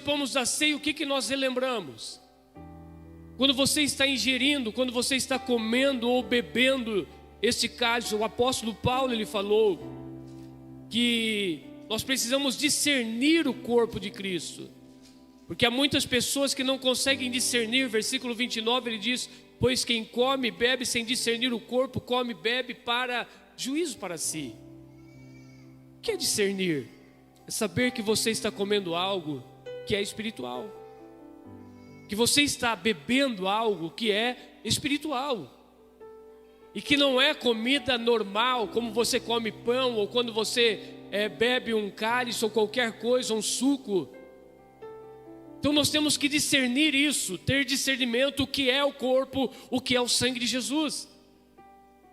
participamos da ceia, o que nós relembramos? Quando você está ingerindo, quando você está comendo ou bebendo este cálice, o apóstolo Paulo, ele falou que nós precisamos discernir o corpo de Cristo, porque há muitas pessoas que não conseguem discernir. Versículo 29, ele diz: pois quem come e bebe sem discernir o corpo, come e bebe para juízo para si. O que é discernir? É saber que você está comendo algo que é espiritual, que você está bebendo algo que é espiritual, e que não é comida normal, como você come pão, ou quando você bebe um cálice ou qualquer coisa, um suco. Então nós temos que discernir isso, ter discernimento, o que é o corpo, o que é o sangue de Jesus.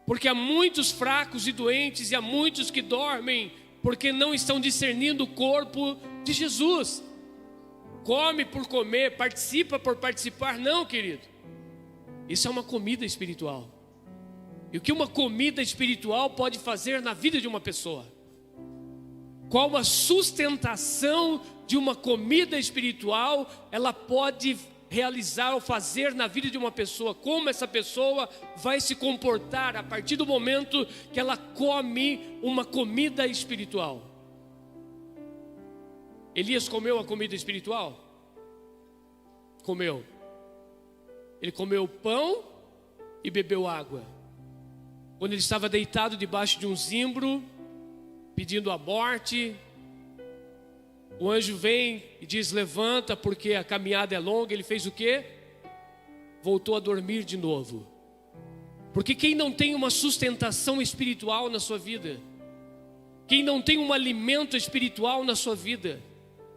Porque há muitos fracos e doentes, e há muitos que dormem porque não estão discernindo o corpo de Jesus. Come por comer, participa por participar. Não, querido, isso é uma comida espiritual. E o que uma comida espiritual pode fazer na vida de uma pessoa? Qual a sustentação de uma comida espiritual ela pode realizar ou fazer na vida de uma pessoa? Como essa pessoa vai se comportar a partir do momento que ela come uma comida espiritual? Elias comeu a comida espiritual? Comeu. Ele comeu pão e bebeu água. Quando ele estava deitado debaixo de um zimbro, pedindo a morte, o anjo vem e diz: levanta, porque a caminhada é longa. Ele fez o quê? Voltou a dormir de novo. Porque quem não tem uma sustentação espiritual na sua vida, quem não tem um alimento espiritual na sua vida,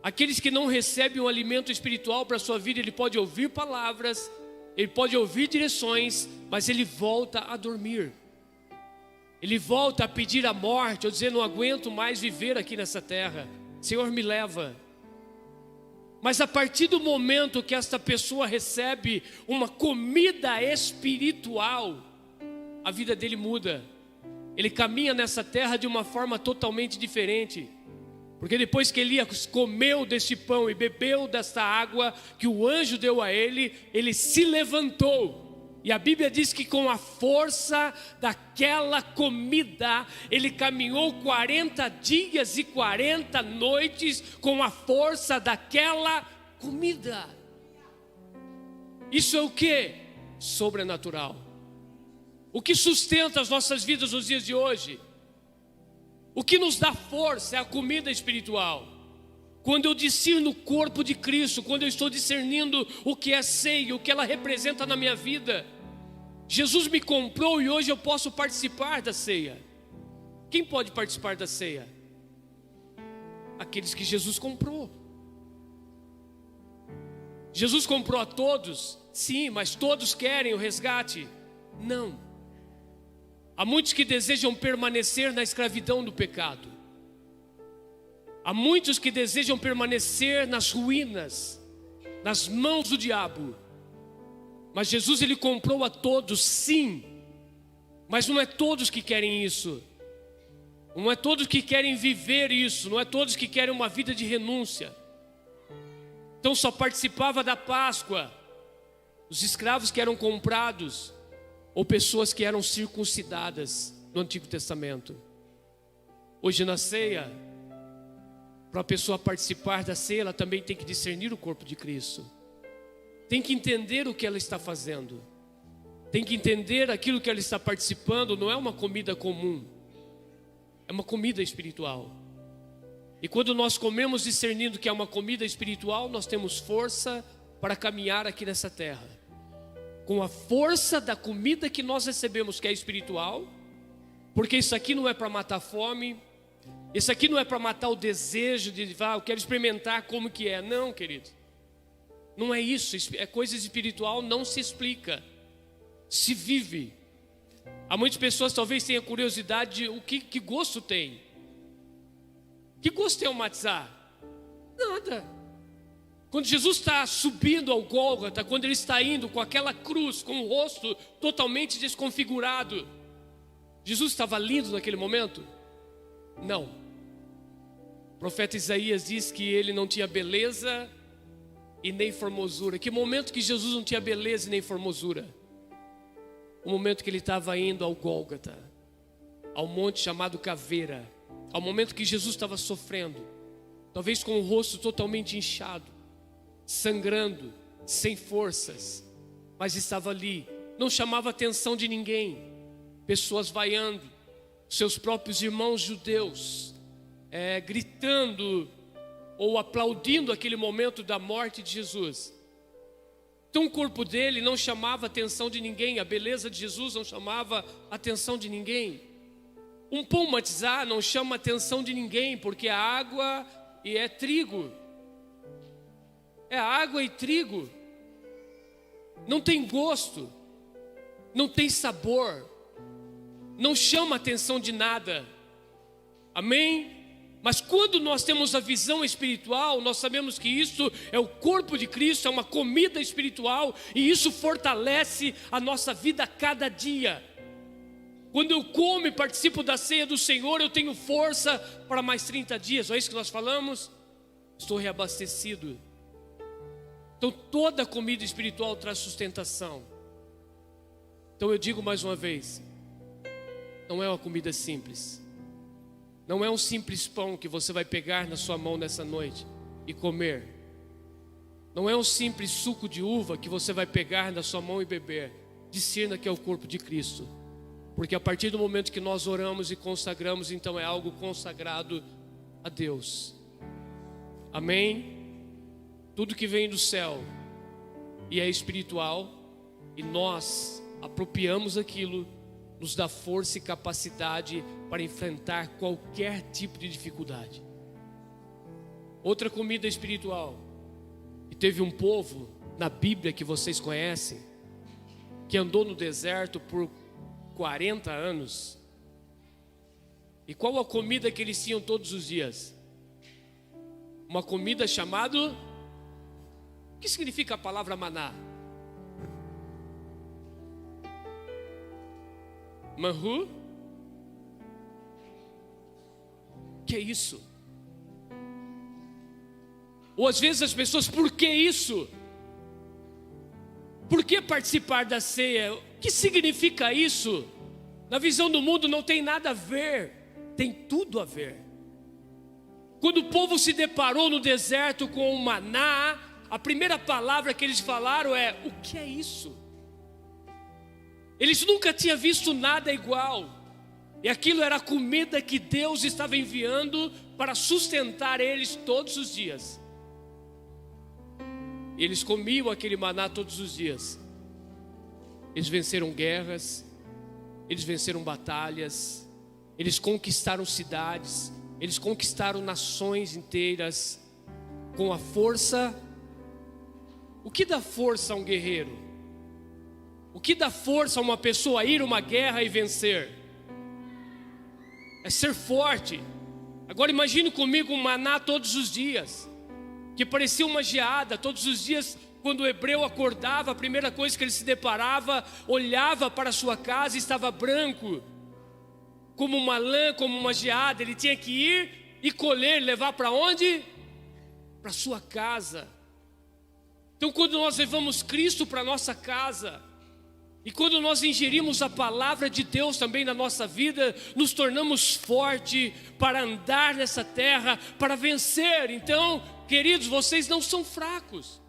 aqueles que não recebem um alimento espiritual para a sua vida, ele pode ouvir palavras, ele pode ouvir direções, mas ele volta a dormir. Ele volta a pedir a morte, ou dizer: não aguento mais viver aqui nessa terra, Senhor, me leva. Mas a partir do momento que esta pessoa recebe uma comida espiritual, a vida dele muda. Ele caminha nessa terra de uma forma totalmente diferente. Porque depois que Elias comeu deste pão e bebeu desta água que o anjo deu a ele, ele se levantou. E a Bíblia diz que com a força daquela comida, ele caminhou 40 dias e 40 noites com a força daquela comida. Isso é o que? Sobrenatural. O que sustenta as nossas vidas nos dias de hoje? O que nos dá força é a comida espiritual. Quando eu discerno o corpo de Cristo, quando eu estou discernindo o que é ceia, o que ela representa na minha vida. Jesus me comprou e hoje eu posso participar da ceia. Quem pode participar da ceia? Aqueles que Jesus comprou. Jesus comprou a todos? Sim, mas todos querem o resgate? Não. Há muitos que desejam permanecer na escravidão do pecado. Há muitos que desejam permanecer nas ruínas, nas mãos do diabo. Mas Jesus, ele comprou a todos, sim. Mas não é todos que querem isso. Não é todos que querem viver isso. Não é todos que querem uma vida de renúncia. Então só participava da Páscoa os escravos que eram comprados, ou pessoas que eram circuncidadas no Antigo Testamento. Hoje na ceia, para a pessoa participar da ceia, ela também tem que discernir o corpo de Cristo. Tem que entender o que ela está fazendo. Tem que entender aquilo que ela está participando. Não é uma comida comum, é uma comida espiritual. E quando nós comemos discernindo que é uma comida espiritual, nós temos força para caminhar aqui nessa terra. Com a força da comida que nós recebemos, que é espiritual. Porque isso aqui não é para matar fome. Isso aqui não é para matar o desejo de eu quero experimentar como que é. Não, querido. Não é isso. É coisa espiritual, não se explica, se vive. Há muitas pessoas talvez tenham curiosidade de o que gosto tem. Que gosto tem o matzá? Nada. Quando Jesus está subindo ao Gólgota, quando ele está indo com aquela cruz, com o rosto totalmente desconfigurado, Jesus estava lindo naquele momento? Não. O profeta Isaías diz que ele não tinha beleza e nem formosura. Que momento que Jesus não tinha beleza e nem formosura? O momento que ele estava indo ao Gólgota, ao monte chamado Caveira, ao momento que Jesus estava sofrendo, talvez com o rosto totalmente inchado, sangrando, sem forças, mas estava ali, não chamava a atenção de ninguém, pessoas vaiando, seus próprios irmãos judeus, gritando ou aplaudindo aquele momento da morte de Jesus. Então o corpo dele não chamava a atenção de ninguém, a beleza de Jesus não chamava a atenção de ninguém. Um pão matizá não chama a atenção de ninguém, porque é água e é trigo. É água e trigo. Não tem gosto, não tem sabor, não chama a atenção de nada. Amém? Mas quando nós temos a visão espiritual, nós sabemos que isso é o corpo de Cristo, é uma comida espiritual, e isso fortalece a nossa vida a cada dia. Quando eu como e participo da ceia do Senhor, eu tenho força para mais 30 dias, é isso que nós falamos? Estou reabastecido. Então toda comida espiritual traz sustentação. Então eu digo mais uma vez, não é uma comida simples. Não é um simples pão que você vai pegar na sua mão nessa noite e comer. Não é um simples suco de uva que você vai pegar na sua mão e beber. Discerna que é o corpo de Cristo. Porque a partir do momento que nós oramos e consagramos, então é algo consagrado a Deus. Amém? Tudo que vem do céu e é espiritual, e nós apropriamos aquilo, nos dá força e capacidade para enfrentar qualquer tipo de dificuldade. Outra comida espiritual. E teve um povo na Bíblia que vocês conhecem, que andou no deserto por 40 anos. E qual a comida que eles tinham todos os dias? Uma comida chamada... O que significa a palavra maná? Manhu? Que é isso? Ou às vezes as pessoas, por que isso? Por que participar da ceia? O que significa isso? Na visão do mundo não tem nada a ver, tem tudo a ver. Quando o povo se deparou no deserto com o maná, a primeira palavra que eles falaram é: o que é isso? Eles nunca tinham visto nada igual. E aquilo era a comida que Deus estava enviando para sustentar eles todos os dias. E eles comiam aquele maná todos os dias. Eles venceram guerras, eles venceram batalhas, eles conquistaram cidades, eles conquistaram nações inteiras com a força. O que dá força a um guerreiro? O que dá força a uma pessoa a ir a uma guerra e vencer? É ser forte. Agora imagine comigo um maná todos os dias, que parecia uma geada. Todos os dias, quando o hebreu acordava, a primeira coisa que ele se deparava, olhava para a sua casa e estava branco, como uma lã, como uma geada. Ele tinha que ir e colher, levar para onde? Para a sua casa. Então quando nós levamos Cristo para a nossa casa, e quando nós ingerimos a palavra de Deus também na nossa vida, nos tornamos fortes para andar nessa terra, para vencer. Então, queridos, vocês não são fracos.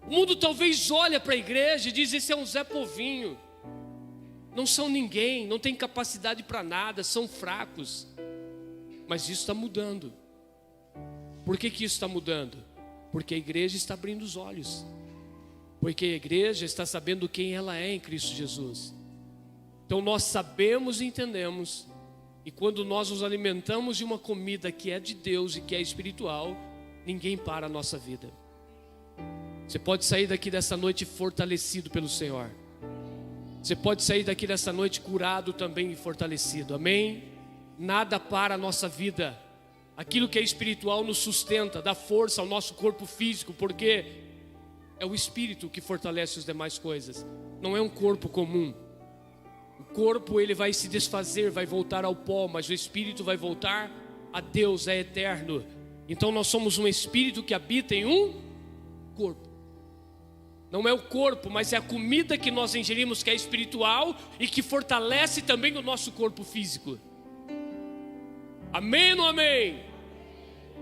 O mundo talvez olha para a igreja e diz: esse é um Zé Povinho. Não são ninguém, não tem capacidade para nada, são fracos. Mas isso está mudando. Por que isso está mudando? Porque a igreja está abrindo os olhos. Porque a igreja está sabendo quem ela é em Cristo Jesus. Então nós sabemos e entendemos. E quando nós nos alimentamos de uma comida que é de Deus e que é espiritual, ninguém para a nossa vida. Você pode sair daqui dessa noite fortalecido pelo Senhor. Você pode sair daqui dessa noite curado também e fortalecido. Amém? Nada para a nossa vida. Aquilo que é espiritual nos sustenta, dá força ao nosso corpo físico, porque é o Espírito que fortalece as demais coisas. Não é um corpo comum. O corpo ele vai se desfazer, vai voltar ao pó, mas o Espírito vai voltar a Deus, é eterno. Então nós somos um Espírito que habita em um corpo. Não é o corpo, mas é a comida que nós ingerimos, que é espiritual e que fortalece também o nosso corpo físico. Amém ou não amém?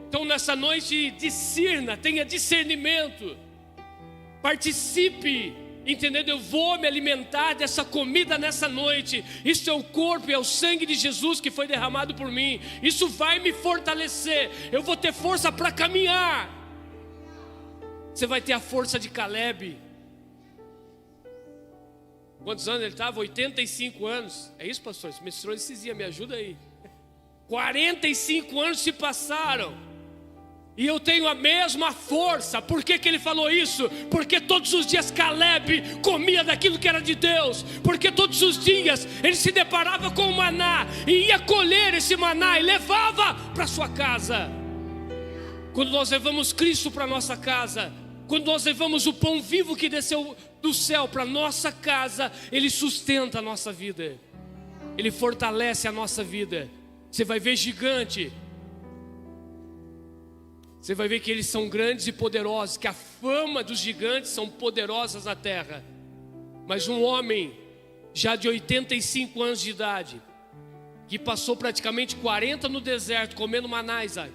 Então nessa noite discirna, tenha discernimento, participe, entendendo? Eu vou me alimentar dessa comida nessa noite. Isso é o corpo e é o sangue de Jesus que foi derramado por mim. Isso vai me fortalecer. Eu vou ter força para caminhar. Você vai ter a força de Caleb. Quantos anos ele estava? 85 anos. É isso, pastor? Você mestrou esses dias, me ajuda aí. 45 anos se passaram e eu tenho a mesma força. Por que ele falou isso? Porque todos os dias Caleb comia daquilo que era de Deus. Porque todos os dias ele se deparava com o maná e ia colher esse maná e levava para sua casa. Quando nós levamos Cristo para nossa casa, quando nós levamos o pão vivo que desceu do céu para nossa casa, Ele sustenta a nossa vida, Ele fortalece a nossa vida. Você vai ver gigante, você vai ver que eles são grandes e poderosos, que a fama dos gigantes são poderosas na terra. Mas um homem já de 85 anos de idade, que passou praticamente 40 no deserto comendo maná, Isaac,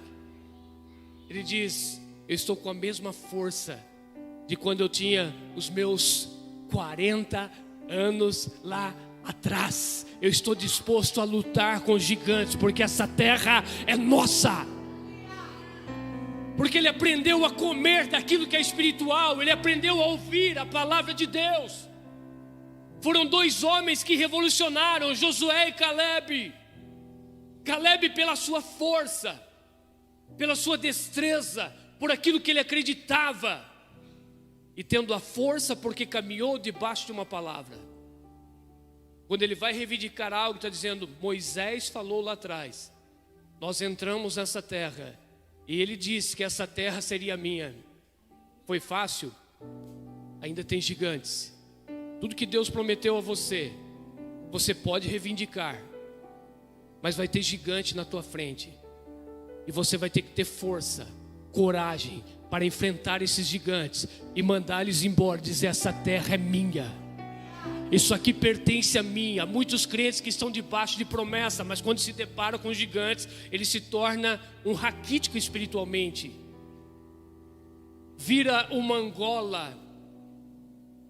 ele diz: eu estou com a mesma força de quando eu tinha os meus 40 anos lá atrás. Eu estou disposto a lutar com os gigantes, porque essa terra é nossa. Porque ele aprendeu a comer daquilo que é espiritual, ele aprendeu a ouvir a palavra de Deus. Foram dois homens que revolucionaram, Josué e Caleb. Caleb pela sua força, pela sua destreza, por aquilo que ele acreditava, e tendo a força porque caminhou debaixo de uma palavra. Quando ele vai reivindicar algo, está dizendo: Moisés falou lá atrás, nós entramos nessa terra, e ele disse que essa terra seria minha. Foi fácil? Ainda tem gigantes. Tudo que Deus prometeu a você, você pode reivindicar, mas vai ter gigante na tua frente, e você vai ter que ter força, coragem para enfrentar esses gigantes e mandar eles embora, dizer: essa terra é minha, isso aqui pertence a mim. Há muitos crentes que estão debaixo de promessa, mas quando se deparam com gigantes, ele se torna um raquítico espiritualmente, vira uma Angola,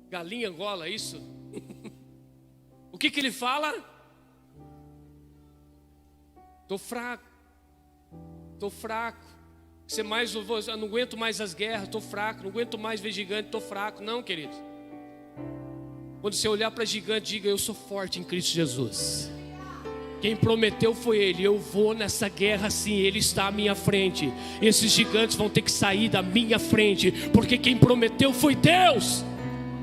galinha Angola, isso? O que ele fala? Estou fraco, eu não aguento mais as guerras, estou fraco, não aguento mais ver gigante, estou fraco. Não, querido. Quando você olhar para gigante, diga: eu sou forte em Cristo Jesus. Quem prometeu foi Ele. Eu vou nessa guerra sim, Ele está à minha frente. Esses gigantes vão ter que sair da minha frente, porque quem prometeu foi Deus.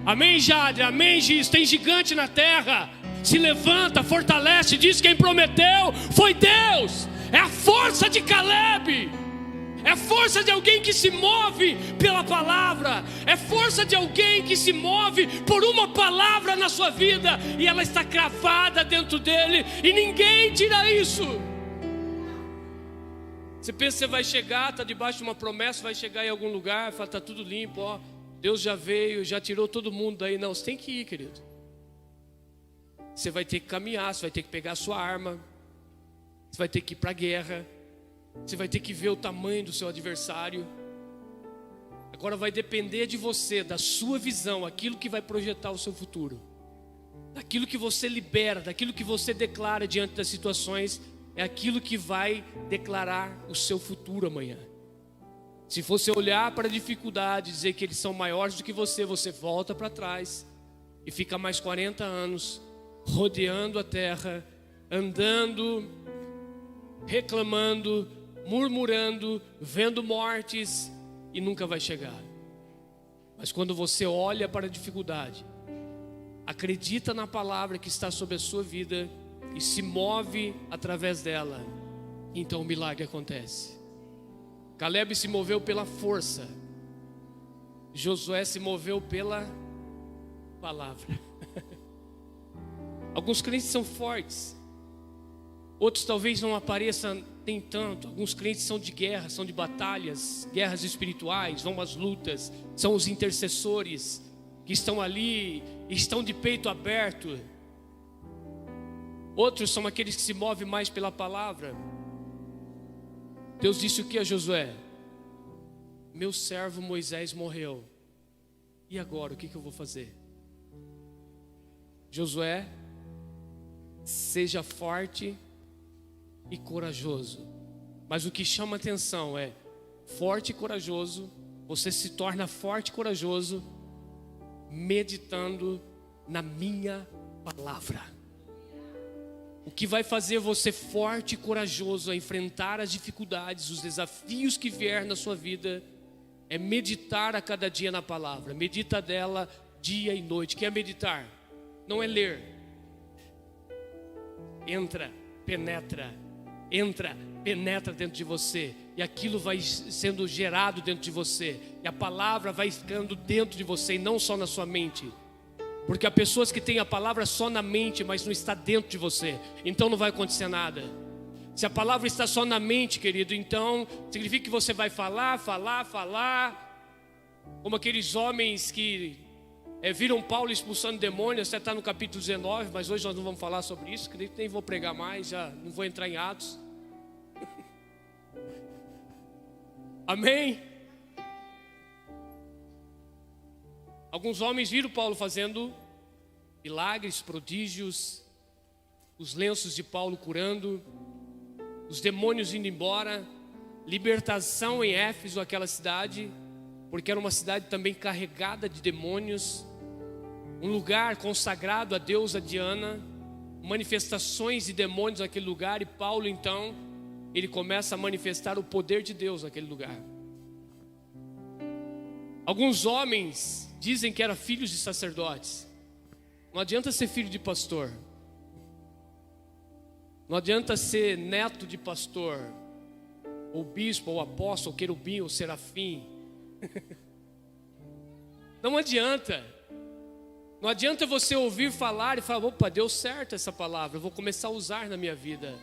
Amém, Jade? Amém, Giz? Tem gigante na terra. Se levanta, fortalece, diz: quem prometeu foi Deus. É a força de Caleb. É força de alguém que se move pela palavra. É força de alguém que se move por uma palavra na sua vida, e ela está cravada dentro dele, e ninguém tira isso. Você pensa que você vai chegar, está debaixo de uma promessa, vai chegar em algum lugar, fala: está tudo limpo, ó, Deus já veio, já tirou todo mundo daí. Não, você tem que ir, querido. Você vai ter que caminhar, você vai ter que pegar a sua arma, você vai ter que ir para a guerra. Você vai ter que ver o tamanho do seu adversário. Agora vai depender de você, da sua visão, aquilo que vai projetar o seu futuro, daquilo que você libera, daquilo que você declara diante das situações, é aquilo que vai declarar o seu futuro amanhã. Se você olhar para a dificuldade, dizer que eles são maiores do que você volta para trás e fica mais 40 anos rodeando a terra, andando, reclamando, murmurando, vendo mortes, e nunca vai chegar. Mas quando você olha para a dificuldade, acredita na palavra que está sobre a sua vida e se move através dela, então o milagre acontece. Caleb se moveu pela força, Josué se moveu pela palavra. Alguns crentes são fortes, outros talvez não apareçam tem tanto. Alguns crentes são de guerra, são de batalhas, guerras espirituais, vão às lutas, são os intercessores que estão ali, estão de peito aberto. Outros são aqueles que se movem mais pela palavra. Deus disse o que a Josué? Meu servo Moisés morreu. E agora, o que eu vou fazer? Josué, seja forte e corajoso. Mas o que chama atenção é forte e corajoso. Você se torna forte e corajoso meditando na minha palavra. O que vai fazer você forte e corajoso a enfrentar as dificuldades, os desafios que vier na sua vida, é meditar a cada dia na palavra. Medita dela dia e noite. O que é meditar? Não é ler. Entra, penetra dentro de você, e aquilo vai sendo gerado dentro de você, e a palavra vai ficando dentro de você e não só na sua mente. Porque há pessoas que têm a palavra só na mente, mas não está dentro de você, então não vai acontecer nada. Se a palavra está só na mente, querido, então significa que você vai falar, como aqueles homens que viram Paulo expulsando demônios. Até está no capítulo 19, mas hoje nós não vamos falar sobre isso, que nem vou pregar mais, já não vou entrar em Atos. Amém? Alguns homens viram Paulo fazendo milagres, prodígios, os lenços de Paulo curando, os demônios indo embora, libertação em Éfeso, aquela cidade, porque era uma cidade também carregada de demônios, um lugar consagrado à deusa Diana, manifestações de demônios naquele lugar. E Paulo então, ele começa a manifestar o poder de Deus naquele lugar. Alguns homens dizem que eram filhos de sacerdotes. Não adianta ser filho de pastor, não adianta ser neto de pastor, ou bispo, ou apóstolo, ou querubim, ou serafim. Não adianta. Não adianta você ouvir falar e falar: opa, deu certo essa palavra, eu vou começar a usar na minha vida.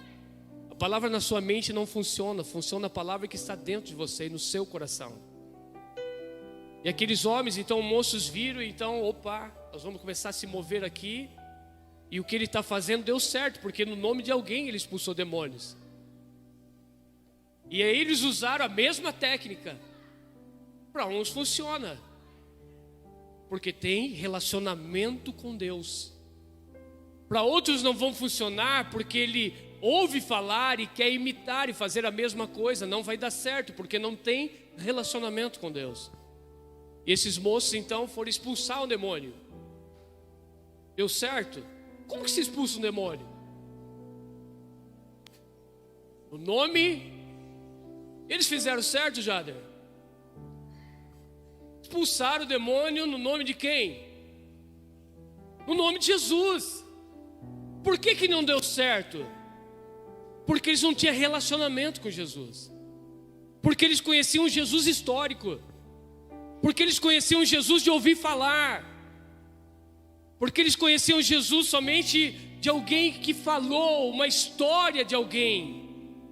A palavra na sua mente não funciona, funciona a palavra que está dentro de você e no seu coração. E aqueles homens, então, moços viram, então, opa, nós vamos começar a se mover aqui. E o que ele está fazendo deu certo, porque no nome de alguém ele expulsou demônios. E aí eles usaram a mesma técnica. Para uns funciona, porque tem relacionamento com Deus. Para outros não vão funcionar, porque ele ouve falar e quer imitar e fazer a mesma coisa. Não vai dar certo, porque não tem relacionamento com Deus. E esses moços então foram expulsar o demônio. Deu certo? Como que se expulsa um demônio? O nome. Eles fizeram certo, Jader? Expulsaram o demônio no nome de quem? No nome de Jesus. Por que não deu certo? Porque eles não tinham relacionamento com Jesus. Porque eles conheciam Jesus histórico. Porque eles conheciam Jesus de ouvir falar. Porque eles conheciam Jesus somente de alguém que falou uma história de alguém.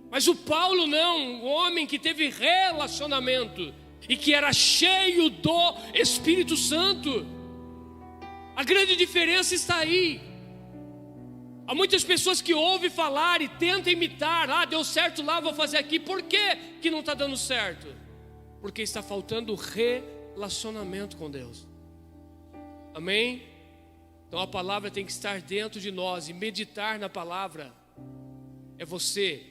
Mas o Paulo não, um homem que teve relacionamento e que era cheio do Espírito Santo. A grande diferença está aí. Há muitas pessoas que ouvem falar e tentam imitar. Ah, deu certo lá, vou fazer aqui. Por que não está dando certo? Porque está faltando relacionamento com Deus. Amém? Então a palavra tem que estar dentro de nós. E meditar na palavra é você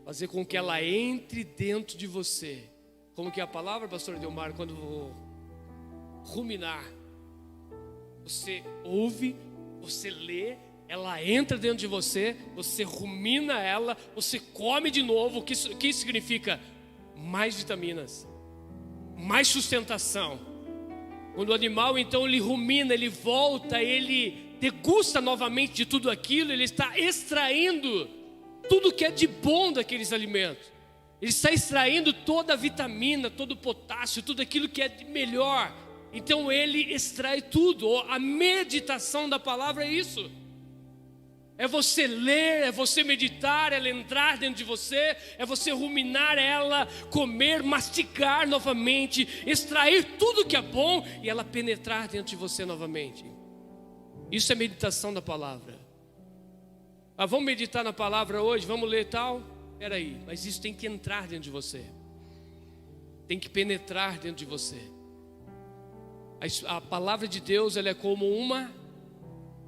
fazer com que ela entre dentro de você. Como que é a palavra, pastor Delmar, quando vou ruminar? Você ouve, você lê, ela entra dentro de você, você rumina ela, você come de novo. O que isso significa? Mais vitaminas, mais sustentação. Quando o animal então ele rumina, ele volta, ele degusta novamente de tudo aquilo, ele está extraindo tudo que é de bom daqueles alimentos. Ele está extraindo toda a vitamina, todo o potássio, tudo aquilo que é de melhor. Então ele extrai tudo. A meditação da palavra é isso. É você ler, é você meditar, ela entrar dentro de você, é você ruminar ela, comer, mastigar novamente, extrair tudo que é bom e ela penetrar dentro de você novamente. Isso é meditação da palavra. Vamos meditar na palavra hoje, vamos ler tal? Peraí, mas isso tem que entrar dentro de você. Tem que penetrar dentro de você. A palavra de Deus, ela é como uma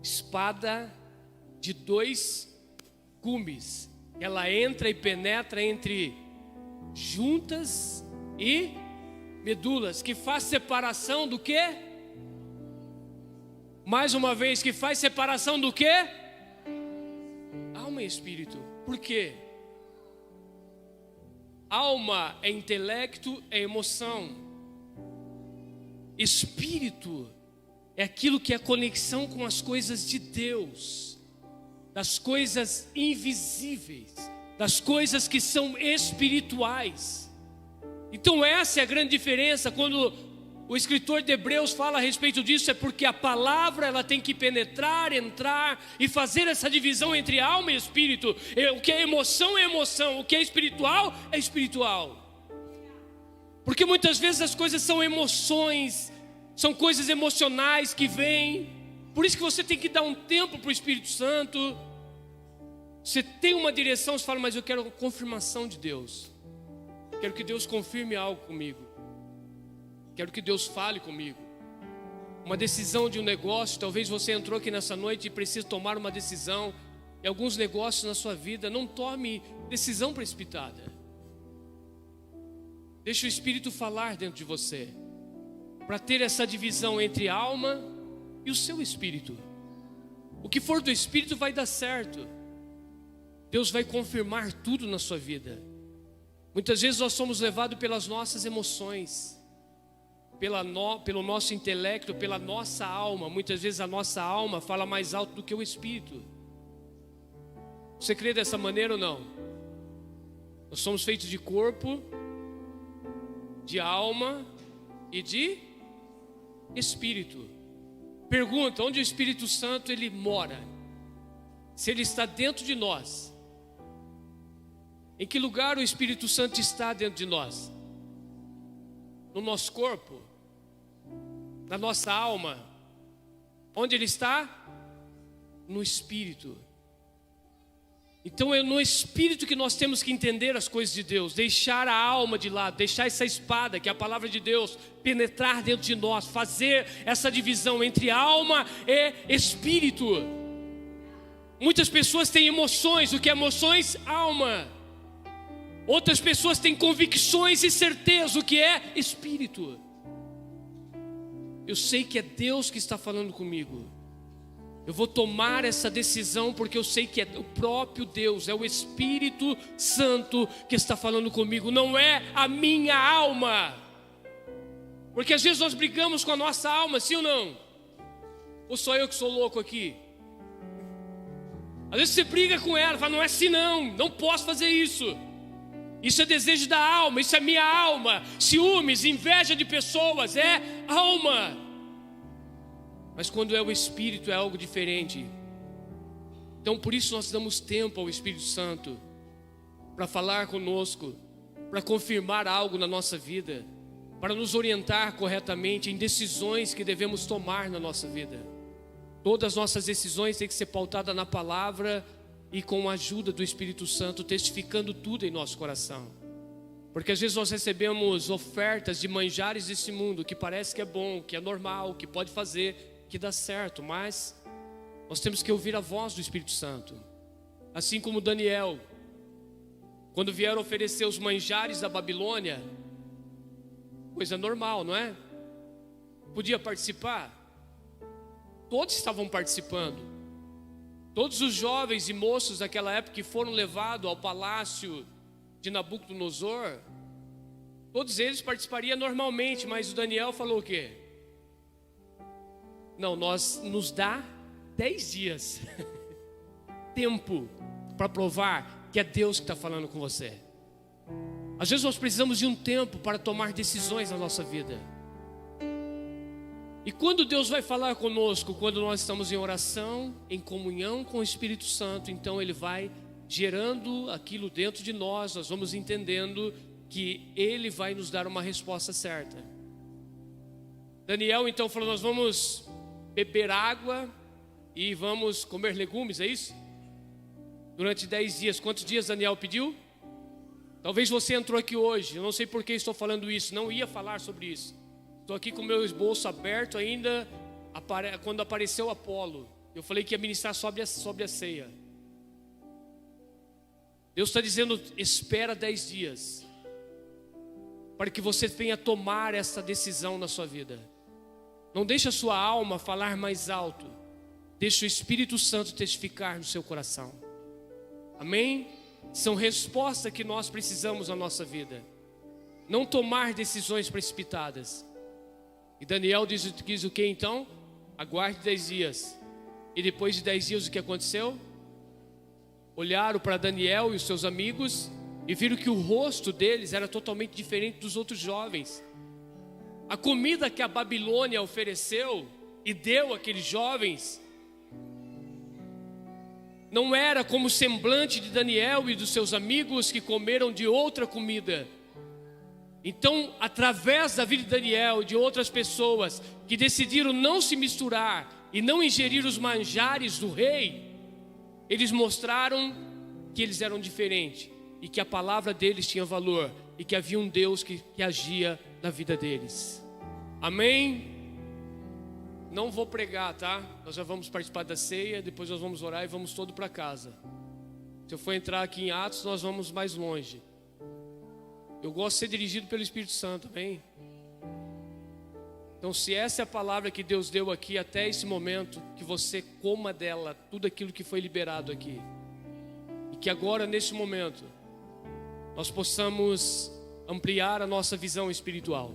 espada de 2 gumes. Ela entra e penetra entre juntas e medulas, que faz separação do quê? Mais uma vez, que faz separação do quê? Alma e espírito. Por quê? Alma é intelecto, é emoção. Espírito é aquilo que é a conexão com as coisas de Deus, das coisas invisíveis, das coisas que são espirituais. Então essa é a grande diferença. Quando o escritor de Hebreus fala a respeito disso, é porque a palavra ela tem que penetrar, entrar e fazer essa divisão entre alma e espírito. O que é emoção é emoção, o que é espiritual é espiritual. Porque muitas vezes as coisas são emoções, são coisas emocionais que vêm. Por isso que você tem que dar um tempo para o Espírito Santo. Você tem uma direção, você fala, mas eu quero a confirmação de Deus. Quero que Deus confirme algo comigo. Quero que Deus fale comigo. Uma decisão de um negócio, talvez você entrou aqui nessa noite e precisa tomar uma decisão. Em alguns negócios na sua vida, não tome decisão precipitada. Deixa o Espírito falar dentro de você, para ter essa divisão entre a alma e o seu espírito. O que for do espírito vai dar certo. Deus vai confirmar tudo na sua vida. Muitas vezes nós somos levados pelas nossas emoções, pelo nosso intelecto, pela nossa alma. Muitas vezes a nossa alma fala mais alto do que o espírito. Você crê dessa maneira ou não? Nós somos feitos de corpo, de alma e de espírito. Pergunta, onde o Espírito Santo ele mora? Se ele está dentro de nós, em que lugar o Espírito Santo está dentro de nós? No nosso corpo? Na nossa alma? Onde ele está? No Espírito. Então é no Espírito que nós temos que entender as coisas de Deus, deixar a alma de lado, deixar essa espada, que é a palavra de Deus, penetrar dentro de nós, fazer essa divisão entre alma e espírito. Muitas pessoas têm emoções, o que é emoções? Alma. Outras pessoas têm convicções e certeza, o que é espírito. Eu sei que é Deus que está falando comigo. Eu vou tomar essa decisão porque eu sei que é o próprio Deus, é o Espírito Santo que está falando comigo, não é a minha alma. Porque às vezes nós brigamos com a nossa alma, sim ou não? Ou só eu que sou louco aqui? Às vezes você briga com ela, fala, não é assim não posso fazer isso. Isso é desejo da alma, isso é minha alma. Ciúmes, inveja de pessoas, é alma. Mas quando é o Espírito é algo diferente. Então por isso nós damos tempo ao Espírito Santo para falar conosco, para confirmar algo na nossa vida, para nos orientar corretamente em decisões que devemos tomar na nossa vida. Todas as nossas decisões têm que ser pautadas na palavra e com a ajuda do Espírito Santo, testificando tudo em nosso coração. Porque às vezes nós recebemos ofertas de manjares desse mundo, que parece que é bom, que é normal, que pode fazer, que dá certo, mas nós temos que ouvir a voz do Espírito Santo. Assim como Daniel, quando vieram oferecer os manjares da Babilônia, coisa normal, não é? Podia participar? Todos estavam participando. Todos os jovens e moços daquela época que foram levados ao palácio de Nabucodonosor, todos eles participariam normalmente, mas o Daniel falou o quê? Não, nos dá 10 dias tempo para provar que é Deus que está falando com você. Às vezes nós precisamos de um tempo para tomar decisões na nossa vida. E quando Deus vai falar conosco, quando nós estamos em oração, em comunhão com o Espírito Santo, então Ele vai gerando aquilo dentro de nós, nós vamos entendendo que Ele vai nos dar uma resposta certa. Daniel então falou, nós vamos beber água e vamos comer legumes, é isso? Durante 10 dias, quantos dias Daniel pediu? Talvez você entrou aqui hoje, eu não sei por que estou falando isso, não ia falar sobre isso. Estou aqui com o meu esboço aberto ainda, quando apareceu Apolo. Eu falei que ia ministrar sobre a ceia. Deus está dizendo, espera 10 dias, para que você venha tomar essa decisão na sua vida. Não deixe a sua alma falar mais alto, deixe o Espírito Santo testificar no seu coração. Amém? São respostas que nós precisamos na nossa vida. Não tomar decisões precipitadas. E Daniel diz o que então? Aguarde 10 dias. E depois de 10 dias o que aconteceu? Olharam para Daniel e os seus amigos e viram que o rosto deles era totalmente diferente dos outros jovens. A comida que a Babilônia ofereceu e deu àqueles jovens não era como o semblante de Daniel e dos seus amigos que comeram de outra comida. Então, através da vida de Daniel e de outras pessoas que decidiram não se misturar e não ingerir os manjares do rei, eles mostraram que eles eram diferentes e que a palavra deles tinha valor e que havia um Deus que agia na vida deles. Amém? Não vou pregar, tá? Nós já vamos participar da ceia, depois nós vamos orar e vamos todo para casa. Se eu for entrar aqui em Atos, nós vamos mais longe. Eu gosto de ser dirigido pelo Espírito Santo, amém? Então, se essa é a palavra que Deus deu aqui até esse momento, que você coma dela tudo aquilo que foi liberado aqui. E que agora, nesse momento, nós possamos ampliar a nossa visão espiritual.